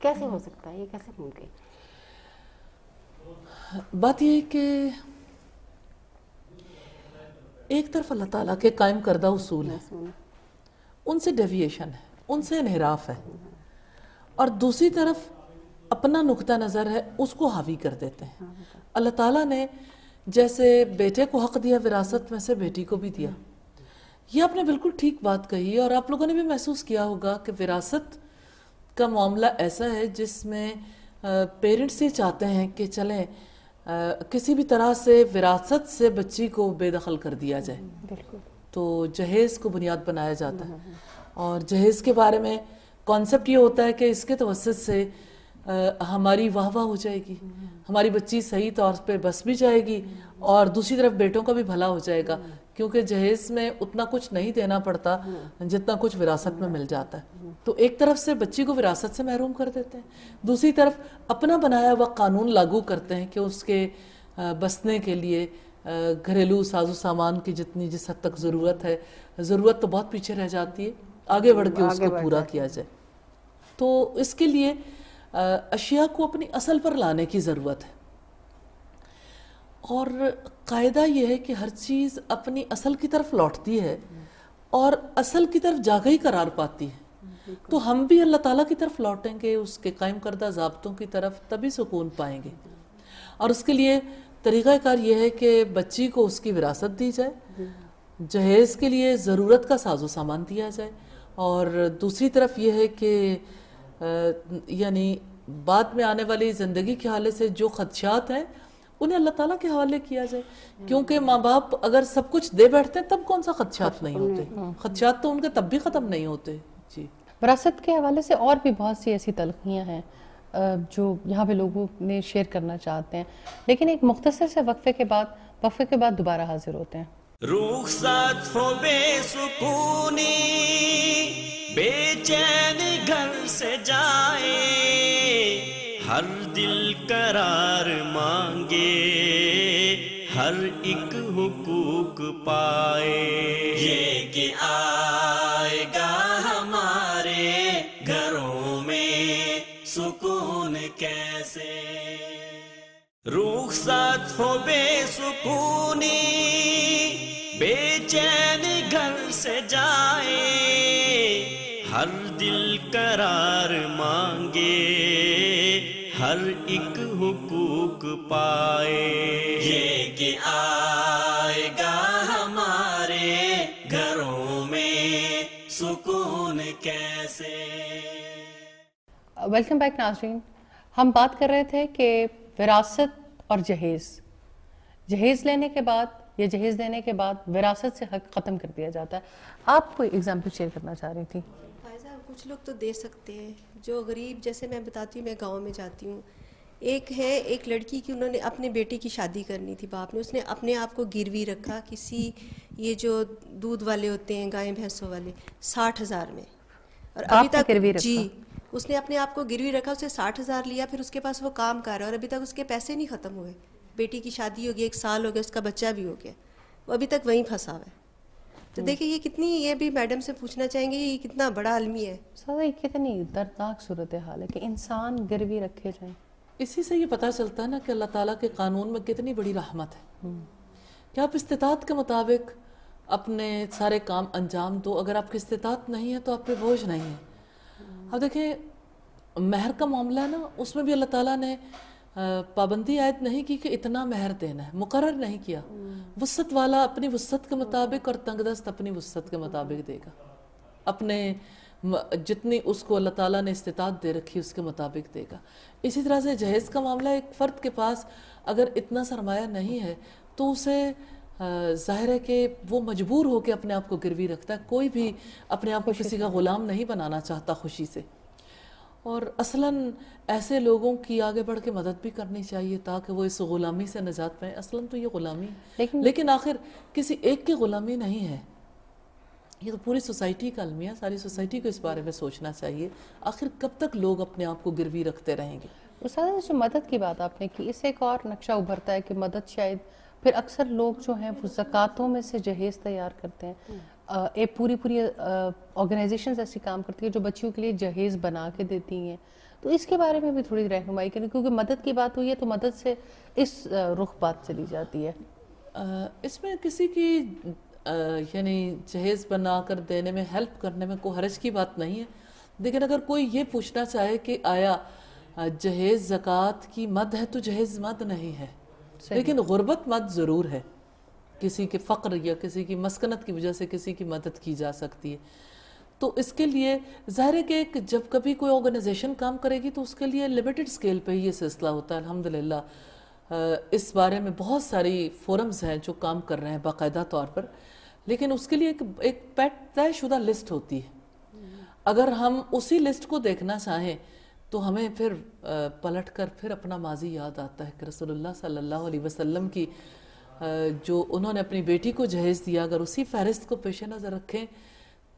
کیسے ہو سکتا ہے؟ یہ کیسے ممکن؟ بات یہ ہے کہ ایک طرف اللہ تعالیٰ کے قائم کردہ اصول ہیں، ان سے ڈیویشن ہے، ان سے انحراف ہے، اور دوسری طرف اپنا نقطہ نظر ہے، اس کو حاوی کر دیتے ہیں۔ اللہ تعالیٰ نے جیسے بیٹے کو حق دیا وراثت میں سے، بیٹی کو بھی دیا۔ یہ آپ نے بالکل ٹھیک بات کہی، اور آپ لوگوں نے بھی محسوس کیا ہوگا کہ وراثت کا معاملہ ایسا ہے جس میں پیرنٹس یہ چاہتے ہیں کہ چلیں کسی بھی طرح سے وراثت سے بچی کو بے دخل کر دیا جائے، تو جہیز کو بنیاد بنایا جاتا ہے، اور جہیز کے بارے میں کانسیپٹ یہ ہوتا ہے کہ اس کے توسط سے ہماری واہ واہ ہو جائے گی، ہماری بچی صحیح طور پہ بس بھی جائے گی، اور دوسری طرف بیٹوں کا بھی بھلا ہو جائے گا، کیونکہ جہیز میں اتنا کچھ نہیں دینا پڑتا جتنا کچھ وراثت میں مل جاتا ہے۔ تو ایک طرف سے بچی کو وراثت سے محروم کر دیتے ہیں، دوسری طرف اپنا بنایا ہوا قانون لاگو کرتے ہیں کہ اس کے بسنے کے لیے گھریلو ساز و سامان کی جتنی جس حد تک ضرورت ہے، ضرورت تو بہت پیچھے رہ جاتی ہے، آگے بڑھ کے اس کو پورا کیا جائے۔ تو اس کے لیے اشیاء کو اپنی اصل پر لانے کی ضرورت ہے، اور قاعدہ یہ ہے کہ ہر چیز اپنی اصل کی طرف لوٹتی ہے اور اصل کی طرف جا ہی قرار پاتی ہے۔ تو ہم بھی اللہ تعالیٰ کی طرف لوٹیں گے، اس کے قائم کردہ ضابطوں کی طرف، تبھی سکون پائیں گے۔ اور اس کے لیے طریقہ کار یہ ہے کہ بچی کو اس کی وراثت دی جائے، جہیز کے لیے ضرورت کا ساز و سامان دیا جائے، اور دوسری طرف یہ ہے کہ یعنی بعد میں آنے والی زندگی کے حوالے سے جو خدشات ہیں انہیں اللہ تعالیٰ کے حوالے کیا جائے، کیونکہ ماں باپ اگر سب کچھ دے بیٹھتے ہیں تب کون سا خدشات نہیں ہوتے، خدشات تو ان کے تب بھی ختم نہیں ہوتے۔ جی، وراثت کے حوالے سے اور بھی بہت سی ایسی تلخیاں ہیں جو یہاں پہ لوگوں نے شیئر کرنا چاہتے ہیں، لیکن ایک مختصر سے وقفے کے بعد دوبارہ حاضر ہوتے ہیں۔ رخصت ہو بے سکونی، بے چین گھر سے جائے، ہر دل قرار مانگے، ہر ایک حقوق پائے، یہ کہ آئے گا ہمارے گھروں میں سکون کیسے۔ رخصت ہو بے سکونی، بے چین گھر سے جائے، ہر دل قرار مانگے، ہر ایک حقوق پائے، یہ کہ آئے گا ہمارے گھروں میں سکون کیسے۔ ویلکم بیک ناظرین، ہم بات کر رہے تھے کہ وراثت اور جہیز لینے کے بعد یا جہیز دینے کے بعد وراثت سے حق ختم کر دیا جاتا ہے۔ آپ کوئی اگزامپل شیئر کرنا چاہ رہی تھی؟ فائزہ، کچھ لوگ تو دے سکتے ہیں جو غریب، جیسے میں بتاتی ہوں، میں گاؤں میں جاتی ہوں، ایک لڑکی کی انہوں نے اپنے بیٹے کی شادی کرنی تھی، باپ نے، اس نے اپنے آپ کو گروی رکھا کسی یہ جو دودھ والے ہوتے ہیں گائے بھینسوں والے، 60,000 میں، اور ابھی تک جی اس نے اپنے آپ کو گروی رکھا، اسے 60,000 لیا، پھر اس کے پاس وہ کام کر رہا ہے اور ابھی تک اس کے پیسے نہیں ختم ہوئے۔ بیٹی کی شادی ہو گئی، 1 سال ہو گیا، اس کا بچہ بھی ہو گیا، وہ ابھی تک وہیں پھنسا ہوا ہے۔ تو دیکھیں یہ کتنی، یہ بھی میڈم سے پوچھنا چاہیں گے یہ کتنا بڑا المی ہے، یہ کتنی دردناک صورتحال ہے کہ انسان گروی رکھے جائیں۔ اسی سے یہ پتہ چلتا ہے نا کہ اللہ تعالیٰ کے قانون میں کتنی بڑی رحمت ہے کہ آپ استطاعت کے مطابق اپنے سارے کام انجام دو، اگر آپ کی استطاعت نہیں ہے تو آپ پہ بوجھ نہیں ہے۔ اب دیکھیں مہر کا معاملہ ہے نا، اس میں بھی اللہ تعالیٰ نے پابندی عائد نہیں کی کہ اتنا مہر دینا ہے، مقرر نہیں کیا۔ وسعت والا اپنی وسعت کے مطابق اور تنگ دست اپنی وسعت کے مطابق دے گا، اپنے جتنی اس کو اللہ تعالیٰ نے استطاعت دے رکھی اس کے مطابق دے گا۔ اسی طرح سے جہیز کا معاملہ، ایک فرد کے پاس اگر اتنا سرمایہ نہیں ہے تو اسے ظاہر ہے کہ وہ مجبور ہو کے اپنے آپ کو گروی رکھتا ہے۔ کوئی بھی اپنے آپ کو کسی کا غلام نہیں بنانا چاہتا خوشی سے، اور اصلاً ایسے لوگوں کی آگے بڑھ کے مدد بھی کرنی چاہیے تاکہ وہ اس غلامی سے نجات پائیں۔ اصلاً تو یہ غلامی ہے، لیکن آخر کسی ایک کی غلامی نہیں ہے، یہ تو پوری سوسائٹی کا المیہ، ساری سوسائٹی کو اس بارے میں سوچنا چاہیے۔ آخر کب تک لوگ اپنے آپ کو گروی رکھتے رہیں گے؟ استاد جو مدد کی بات آپ نے کی، اس سے ایک اور نقشہ ابھرتا ہے کہ مدد شاید پھر اکثر لوگ جو ہیں وہ زکوٰۃوں میں سے جہیز تیار کرتے ہیں. ایک پوری آرگنائزیشنز ایسی کام کرتی ہیں جو بچیوں کے لیے جہیز بنا کے دیتی ہیں. تو اس کے بارے میں بھی تھوڑی رہنمائی کریں، کیونکہ مدد کی بات ہوئی ہے تو مدد سے اس رخ بات چلی جاتی ہے. اس میں کسی کی یعنی جہیز بنا کر دینے میں، ہیلپ کرنے میں کوئی حرج کی بات نہیں ہے. لیکن اگر کوئی یہ پوچھنا چاہے کہ آیا جہیز زکوٰۃ کی مد ہے تو جہیز مد نہیں ہے، لیکن غربت مد ضرور ہے. کسی کے فقر یا کسی کی مسکنت کی وجہ سے کسی کی مدد کی جا سکتی ہے. تو اس کے لیے ظاہر ہے کہ جب کبھی کوئی آرگنائزیشن کام کرے گی تو اس کے لیے لیمیٹڈ سکیل پہ ہی یہ سلسلہ ہوتا ہے. الحمدللہ اس بارے میں بہت ساری فورمز ہیں جو کام کر رہے ہیں باقاعدہ طور پر، لیکن اس کے لیے ایک طے شدہ لسٹ ہوتی ہے. اگر ہم اسی لسٹ کو دیکھنا چاہیں تو ہمیں پھر پلٹ کر پھر اپنا ماضی یاد آتا ہے کہ رسول اللہ صلی اللہ علیہ وسلم کی جو انہوں نے اپنی بیٹی کو جہیز دیا، اگر اسی فہرست کو پیش نظر رکھیں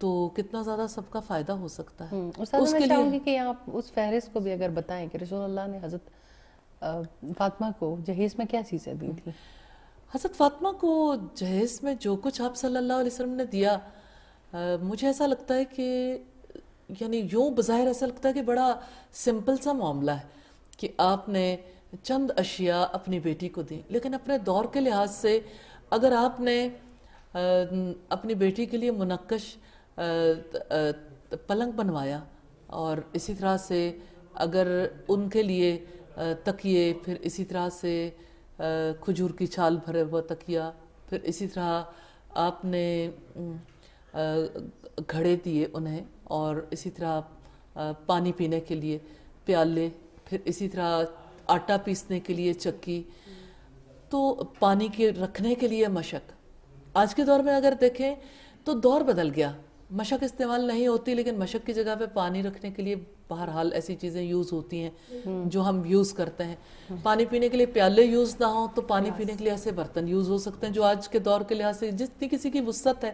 تو کتنا زیادہ سب کا فائدہ ہو سکتا ہے. استاد میں چاہوں گی کہ آپ اس فہرست کو بھی اگر بتائیں کہ رسول اللہ نے حضرت فاطمہ کو جہیز میں کیا چیزیں دی تھی. حضرت فاطمہ کو جہیز میں جو کچھ آپ صلی اللہ علیہ وسلم نے دیا، مجھے ایسا لگتا ہے کہ یعنی یوں بظاہر ایسا لگتا ہے کہ بڑا سمپل سا معاملہ ہے کہ آپ نے چند اشیاء اپنی بیٹی کو دیں، لیکن اپنے دور کے لحاظ سے اگر آپ نے اپنی بیٹی کے لیے منقش پلنگ بنوایا، اور اسی طرح سے اگر ان کے لیے تکیے، پھر اسی طرح سے کھجور کی چھال بھرے ہوا تکیہ، پھر اسی طرح آپ نے گھڑے دیے انہیں، اور اسی طرح پانی پینے کے لیے پیالے، پھر اسی طرح آٹا پیسنے کے لیے چکی، تو پانی کے رکھنے کے لیے مشک. آج کے دور میں اگر دیکھیں تو دور بدل گیا، مشک استعمال نہیں ہوتی، لیکن مشک کی جگہ پہ پانی رکھنے کے لیے بہرحال ایسی چیزیں یوز ہوتی ہیں جو ہم یوز کرتے ہیں. پانی پینے کے لیے پیالے یوز نہ ہوں تو پانی پینے کے لیے ایسے برتن یوز ہو سکتے ہیں جو آج کے دور کے لحاظ سے جتنی کسی کی وسعت ہے.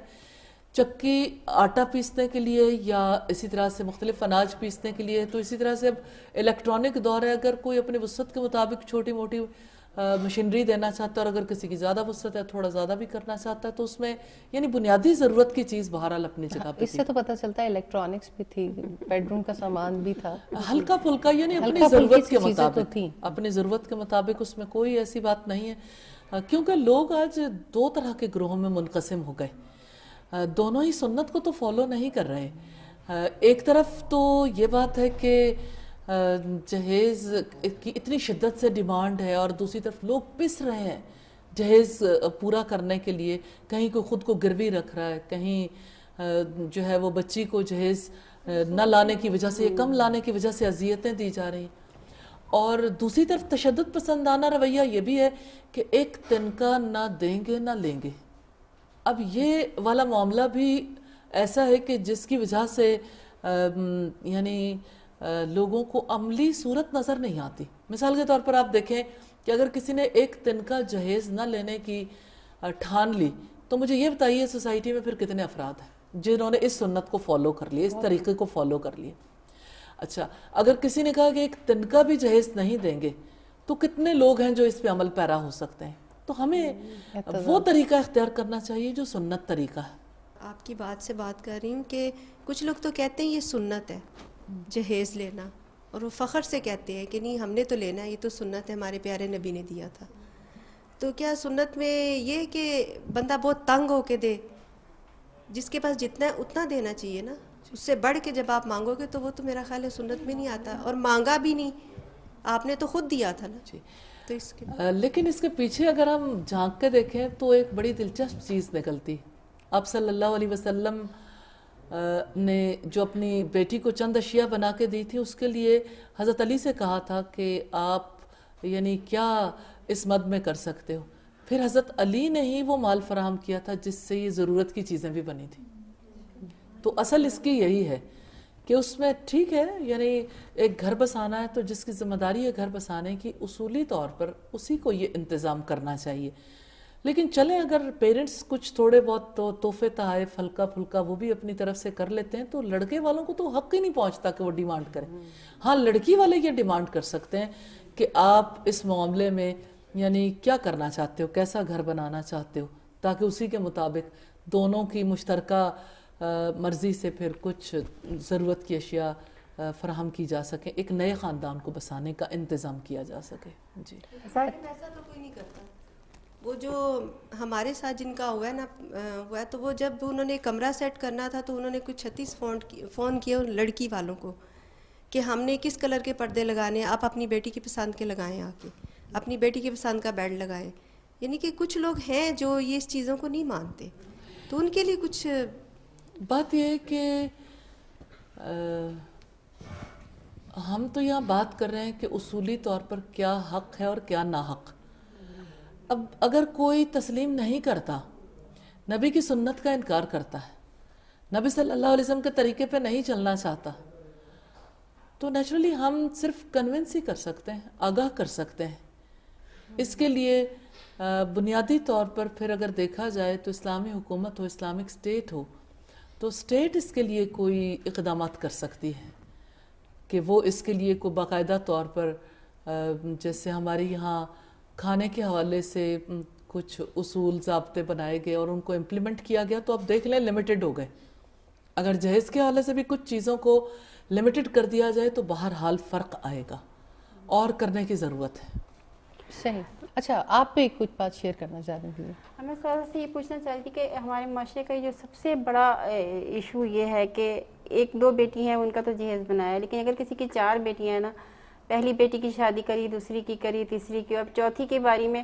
چکی آٹا پیسنے کے لیے یا اسی طرح سے مختلف اناج پیسنے کے لیے، تو اسی طرح سے اب الیکٹرانک دور ہے، اگر کوئی اپنی وسعت کے مطابق چھوٹی موٹی مشینری دینا چاہتا ہے، اور اگر کسی کی زیادہ وسعت ہے تھوڑا زیادہ بھی کرنا چاہتا ہے، تو اس میں یعنی بنیادی ضرورت کی چیز بہرحال اپنی جگہ پہ. اس سے تو پتہ چلتا ہے الیکٹرانکس بھی تھی، بیڈ روم کا سامان بھی تھا، ہلکا پھلکا، یعنی اپنی ضرورت کے مطابق، اپنی ضرورت کے مطابق. اس میں کوئی ایسی بات نہیں ہے، کیونکہ لوگ آج دو طرح کے گروہوں میں منقسم ہو گئے. دونوں ہی سنت کو تو فالو نہیں کر رہے. ایک طرف تو یہ بات ہے کہ جہیز کی اتنی شدت سے ڈیمانڈ ہے، اور دوسری طرف لوگ پس رہے ہیں جہیز پورا کرنے کے لیے. کہیں کوئی خود کو گروی رکھ رہا ہے، کہیں جو ہے وہ بچی کو جہیز نہ لانے کی وجہ سے یا کم لانے کی وجہ سے اذیتیں دی جا رہی ہیں. اور دوسری طرف تشدد پسندانہ رویہ یہ بھی ہے کہ ایک تنکا نہ دیں گے نہ لیں گے. اب یہ والا معاملہ بھی ایسا ہے کہ جس کی وجہ سے یعنی لوگوں کو عملی صورت نظر نہیں آتی. مثال کے طور پر آپ دیکھیں کہ اگر کسی نے ایک تنکا جہیز نہ لینے کی ٹھان لی، تو مجھے یہ بتائیے سوسائٹی میں پھر کتنے افراد ہیں جنہوں نے اس سنت کو فالو کر لیا، اس طریقے کو فالو کر لیا. اچھا، اگر کسی نے کہا کہ ایک تنکا بھی جہیز نہیں دیں گے تو کتنے لوگ ہیں جو اس پہ عمل پیرا ہو سکتے ہیں. تو ہمیں وہ طریقہ اختیار کرنا چاہیے جو سنت طریقہ ہے. آپ کی بات سے بات کر رہی ہوں کہ کچھ لوگ تو کہتے ہیں یہ سنت ہے جہیز لینا، اور وہ فخر سے کہتے ہیں کہ نہیں ہم نے تو لینا ہے، یہ تو سنت ہے، ہمارے پیارے نبی نے دیا تھا. تو کیا سنت میں یہ کہ بندہ بہت تنگ ہو کے دے، جس کے پاس جتنا ہے اتنا دینا چاہیے نا، اس سے بڑھ کے جب آپ مانگو گے تو وہ تو میرا خیال ہے سنت میں نہیں آتا، اور مانگا بھی نہیں، آپ نے تو خود دیا تھا نا. جی. تو اس کے لیکن اس کے پیچھے اگر ہم جھانک کے دیکھیں تو ایک بڑی دلچسپ چیز نکلتی. آپ صلی اللہ علیہ وسلم نے جو اپنی بیٹی کو چند اشیاء بنا کے دی تھی، اس کے لیے حضرت علی سے کہا تھا کہ آپ یعنی کیا اس مد میں کر سکتے ہو. پھر حضرت علی نے ہی وہ مال فراہم کیا تھا جس سے یہ ضرورت کی چیزیں بھی بنی تھی. تو اصل اس کی یہی ہے کہ اس میں ٹھیک ہے، یعنی ایک گھر بسانا ہے تو جس کی ذمہ داری ہے گھر بسانے کی، اصولی طور پر اسی کو یہ انتظام کرنا چاہیے. لیکن چلیں اگر پیرنٹس کچھ تھوڑے بہت تحفے تحائف ہلکا پھلکا وہ بھی اپنی طرف سے کر لیتے ہیں تو لڑکے والوں کو تو حق ہی نہیں پہنچتا کہ وہ ڈیمانڈ کریں. ہاں لڑکی والے یہ ڈیمانڈ کر سکتے ہیں کہ آپ اس معاملے میں یعنی کیا کرنا چاہتے ہو, کیسا گھر بنانا چاہتے ہو, تاکہ اسی کے مطابق دونوں کی مشترکہ مرضی سے پھر کچھ ضرورت کی اشیاء فراہم کی جا سکیں, ایک نئے خاندان کو بسانے کا انتظام کیا جا سکے. جی ایسا تو کوئی نہیں کرتا. وہ جو ہمارے ساتھ جن کا ہوا ہے نا ہوا ہے, تو وہ جب انہوں نے کمرہ سیٹ کرنا تھا تو انہوں نے کچھ 36 فون کیے لڑکی والوں کو کہ ہم نے کس کلر کے پردے لگانے ہیں, آپ اپنی بیٹی کی پسند کے لگائیں, آ کے اپنی بیٹی کی پسند کا بیڈ لگائیں. یعنی کہ کچھ لوگ ہیں جو یہ اس چیزوں کو نہیں مانتے, تو ان کے لیے کچھ بات یہ ہے کہ ہم تو یہاں بات کر رہے ہیں کہ اصولی طور پر کیا حق ہے اور کیا ناحق. اب اگر کوئی تسلیم نہیں کرتا, نبی کی سنت کا انکار کرتا ہے, نبی صلی اللہ علیہ وسلم کے طریقے پہ نہیں چلنا چاہتا, تو نیچرلی ہم صرف کنونس ہی کر سکتے ہیں, آگاہ کر سکتے ہیں. اس کے لیے بنیادی طور پر پھر اگر دیکھا جائے تو اسلامی حکومت ہو, اسلامک اسٹیٹ ہو, تو اسٹیٹ اس کے لیے کوئی اقدامات کر سکتی ہے کہ وہ اس کے لیے کوئی باقاعدہ طور پر جیسے ہمارے یہاں کھانے کے حوالے سے کچھ اصول ضابطے بنائے گئے اور ان کو امپلیمنٹ کیا گیا, تو اب دیکھ لیں لمیٹڈ ہو گئے. اگر جہیز کے حوالے سے بھی کچھ چیزوں کو لمیٹڈ کر دیا جائے تو بہرحال فرق آئے گا, اور کرنے کی ضرورت ہے. صحیح. اچھا آپ بھی کچھ بات شیئر کرنا چاہ رہی تھی. ہمیں تھوڑا سا یہ پوچھنا چاہتی تھی کہ ہمارے معاشرے کا جو سب سے بڑا ایشو یہ ہے کہ 1-2 بیٹی ہیں ان کا تو جہیز بنایا, لیکن اگر کسی کی 4 بیٹیاں ہیں نا, پہلی بیٹی کی شادی کری, دوسری کی کری, تیسری کی, اب چوتھی کے باری میں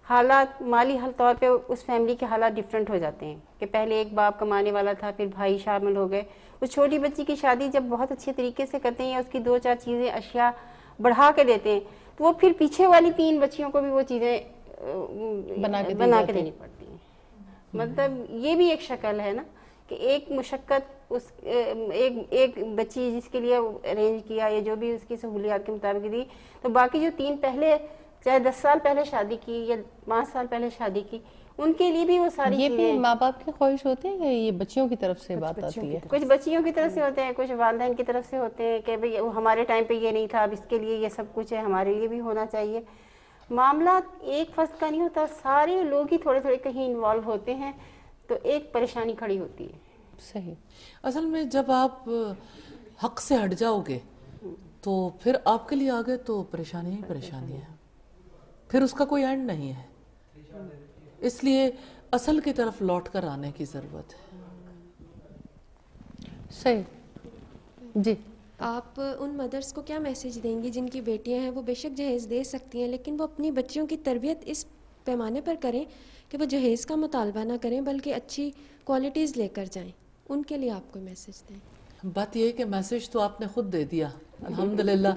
حالات مالی طور پہ اس فیملی کے حالات ڈیفرنٹ ہو جاتے ہیں کہ پہلے ایک باپ کمانے والا تھا, پھر بھائی شامل ہو گئے. اس چھوٹی بچی کی شادی جب بہت اچھے طریقے سے کرتے ہیں یا اس کی 2-4 چیزیں اشیاء بڑھا کے دیتے ہیں, تو وہ پھر پیچھے والی 3 بچیوں کو بھی وہ چیزیں بنا کے دینی پڑتی ہیں. مطلب یہ بھی ایک شکل ہے نا کہ ایک مشقت اس ایک بچی جس کے لیے ارینج کیا یا جو بھی اس کی سہولیات کے مطابق دی, تو باقی جو 3 پہلے چاہے 10 سال پہلے شادی کی یا 5 سال پہلے شادی کی, ان کے لیے بھی وہ ساری یہ بھی ماں باپ کی خواہش ہوتی ہے یا یہ بچیوں کی طرف سے بات آتی ہے؟ کچھ بچیوں کی طرف سے ہوتے ہیں, کچھ والدین کی طرف سے ہوتے ہیں کہ بھئی ہمارے ٹائم پہ یہ نہیں تھا, اب اس کے لیے یہ سب کچھ ہے, ہمارے لیے بھی ہونا چاہیے. معاملات ایک فرد کا نہیں ہوتا, سارے لوگ ہی تھوڑے تھوڑے کہیں انوالو ہوتے ہیں, تو ایک پریشانی کھڑی ہوتی ہے. صحیح. اصل میں جب آپ حق سے ہٹ جاؤ گے تو پھر آپ کے لیے آگے تو پریشانی ہی پریشانی ہے, پھر اس کا کوئی اینڈ نہیں ہے. اس لیے اصل کی طرف لوٹ کر آنے کی ضرورت ہے. صحیح. جی آپ ان مدرس کو کیا میسیج دیں گی جن کی بیٹیاں ہیں وہ بے شک جہیز دے سکتی ہیں, لیکن وہ اپنی بچیوں کی تربیت اس پیمانے پر کریں کہ وہ جہیز کا مطالبہ نہ کریں بلکہ اچھی کوالٹیز لے کر جائیں, ان کے لیے آپ کوئی میسیج دیں؟ بات یہ ہے کہ میسیج تو آپ نے خود دے دیا الحمدللہ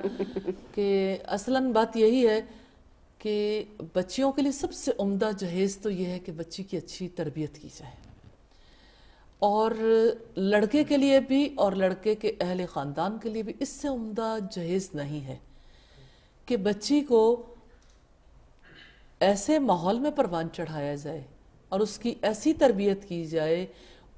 کہ اصلاً بات یہی ہے کہ بچیوں کے لیے سب سے عمدہ جہیز تو یہ ہے کہ بچی کی اچھی تربیت کی جائے, اور لڑکے کے لیے بھی اور لڑکے کے اہل خاندان کے لیے بھی اس سے عمدہ جہیز نہیں ہے کہ بچی کو ایسے ماحول میں پروان چڑھایا جائے اور اس کی ایسی تربیت کی جائے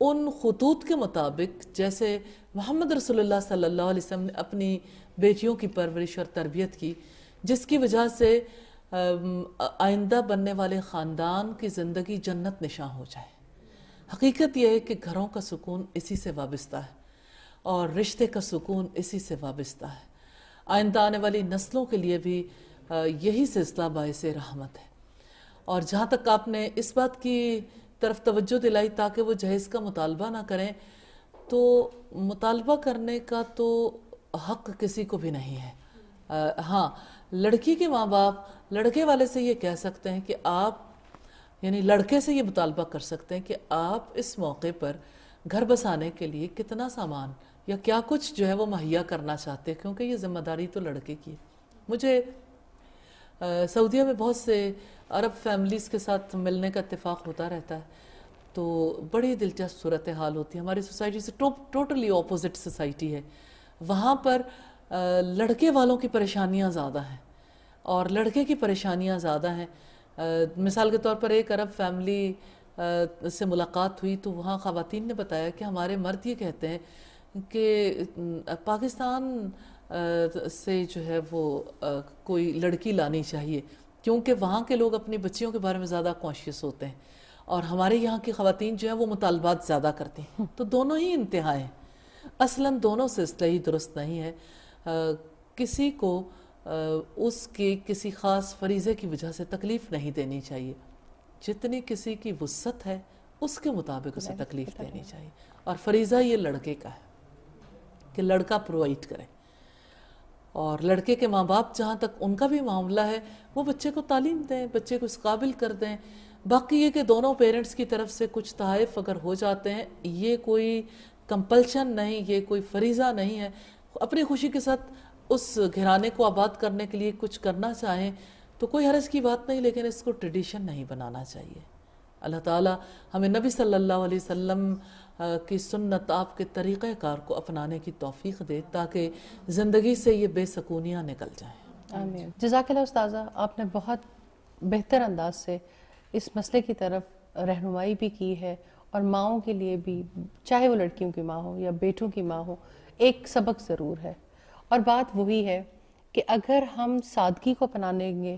ان خطوط کے مطابق جیسے محمد رسول اللہ صلی اللہ علیہ وسلم نے اپنی بیٹیوں کی پرورش اور تربیت کی, جس کی وجہ سے آئندہ بننے والے خاندان کی زندگی جنت نشاں ہو جائے. حقیقت یہ ہے کہ گھروں کا سکون اسی سے وابستہ ہے اور رشتے کا سکون اسی سے وابستہ ہے. آئندہ آنے والی نسلوں کے لیے بھی یہی سلسلہ باعث رحمت ہے. اور جہاں تک آپ نے اس بات کی طرف توجہ دلائی تاکہ وہ جہیز کا مطالبہ نہ کریں, تو مطالبہ کرنے کا تو حق کسی کو بھی نہیں ہے. ہاں لڑکی کے ماں باپ لڑکے والے سے یہ کہہ سکتے ہیں کہ آپ یعنی لڑکے سے یہ مطالبہ کر سکتے ہیں کہ آپ اس موقع پر گھر بسانے کے لیے کتنا سامان یا کیا کچھ جو ہے وہ مہیا کرنا چاہتے ہیں, کیونکہ یہ ذمہ داری تو لڑکے کی ہے. مجھے سعودیہ میں بہت سے عرب فیملیز کے ساتھ ملنے کا اتفاق ہوتا رہتا ہے, تو بڑی دلچسپ صورتحال ہوتی ہے. ہماری سوسائٹی سے ٹوٹلی اپوزٹ سوسائٹی ہے. وہاں پر لڑکے والوں کی پریشانیاں زیادہ ہیں اور لڑکے کی پریشانیاں زیادہ ہیں. مثال کے طور پر ایک عرب فیملی سے ملاقات ہوئی تو وہاں خواتین نے بتایا کہ ہمارے مرد یہ کہتے ہیں کہ پاکستان سے جو ہے وہ کوئی لڑکی لانی چاہیے کیونکہ وہاں کے لوگ اپنی بچیوں کے بارے میں زیادہ کانشیس ہوتے ہیں اور ہمارے یہاں کی خواتین جو ہیں وہ مطالبات زیادہ کرتی ہیں. تو دونوں ہی انتہا ہیں، اصلاً دونوں سے صحیح درست نہیں ہے. کسی کو اس کے کسی خاص فریضے کی وجہ سے تکلیف نہیں دینی چاہیے، جتنی کسی کی وسعت ہے اس کے مطابق اسے تکلیف دینی چاہیے. اور فریضہ یہ لڑکے کا ہے کہ لڑکا پرووائڈ کرے، اور لڑکے کے ماں باپ جہاں تک ان کا بھی معاملہ ہے وہ بچے کو تعلیم دیں، بچے کو اس قابل کر دیں. باقی یہ کہ دونوں پیرنٹس کی طرف سے کچھ تحائف اگر ہو جاتے ہیں، یہ کوئی کمپلشن نہیں، یہ کوئی فریضہ نہیں ہے. اپنی خوشی کے ساتھ اس گھرانے کو آباد کرنے کے لیے کچھ کرنا چاہیں تو کوئی حرج کی بات نہیں، لیکن اس کو ٹریڈیشن نہیں بنانا چاہیے. اللہ تعالیٰ ہمیں نبی صلی اللہ علیہ وسلم کی سنت، آپ کے طریقہ کار کو اپنانے کی توفیق دے تاکہ زندگی سے یہ بے سکونیاں نکل جائیں. آمین. جزاک اللہ استاذہ، آپ نے بہت بہتر انداز سے اس مسئلے کی طرف رہنمائی بھی کی ہے، اور ماؤں کے لیے بھی، چاہے وہ لڑکیوں کی ماں ہو یا بیٹوں کی ماں ہو، ایک سبق ضرور ہے. اور بات وہی ہے کہ اگر ہم سادگی کو اپنائیں گے،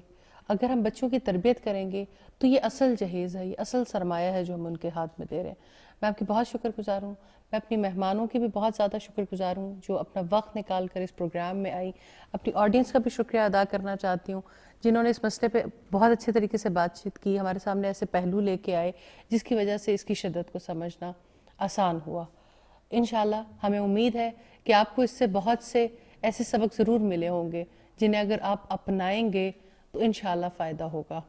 اگر ہم بچوں کی تربیت کریں گے تو یہ اصل جہیز ہے، یہ اصل سرمایہ ہے جو ہم ان کے ہاتھ میں دے رہے ہیں. میں آپ کی بہت شکر گزار ہوں. میں اپنی مہمانوں کی بھی بہت زیادہ شکر گزار ہوں جو اپنا وقت نکال کر اس پروگرام میں آئی. اپنی آڈینس کا بھی شکریہ ادا کرنا چاہتی ہوں جنہوں نے اس مسئلے پہ بہت اچھے طریقے سے بات چیت کی، ہمارے سامنے ایسے پہلو لے کے آئے جس کی وجہ سے اس کی شدت کو سمجھنا آسان ہوا. انشاءاللہ ہمیں امید ہے کہ آپ کو اس سے بہت سے ایسے سبق ضرور ملے ہوں گے جنہیں اگر آپ اپنائیں گے تو انشاءاللہ فائدہ ہوگا.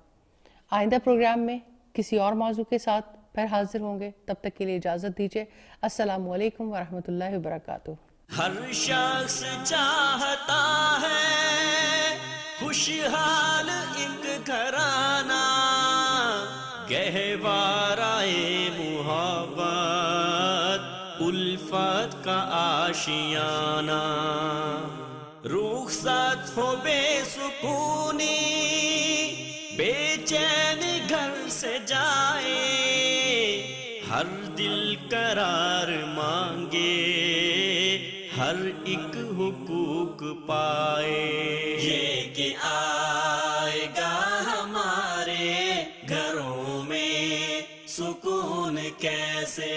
آئندہ پروگرام میں کسی اور موضوع کے ساتھ پھر حاضر ہوں گے. تب تک کے لیے اجازت دیجیے. السلام علیکم ورحمۃ اللہ وبرکاتہ. ہر شخص چاہتا ہے خوشحال ایک گھرانہ، گہوارائے محبت الفت کا آشیانہ، رخصت ہو بے سکونی بے چین گھر سے جائے، ہر دل قرار مانگے ہر ایک حقوق پائے. یہ کہ آئے گا ہمارے گھروں میں سکون کیسے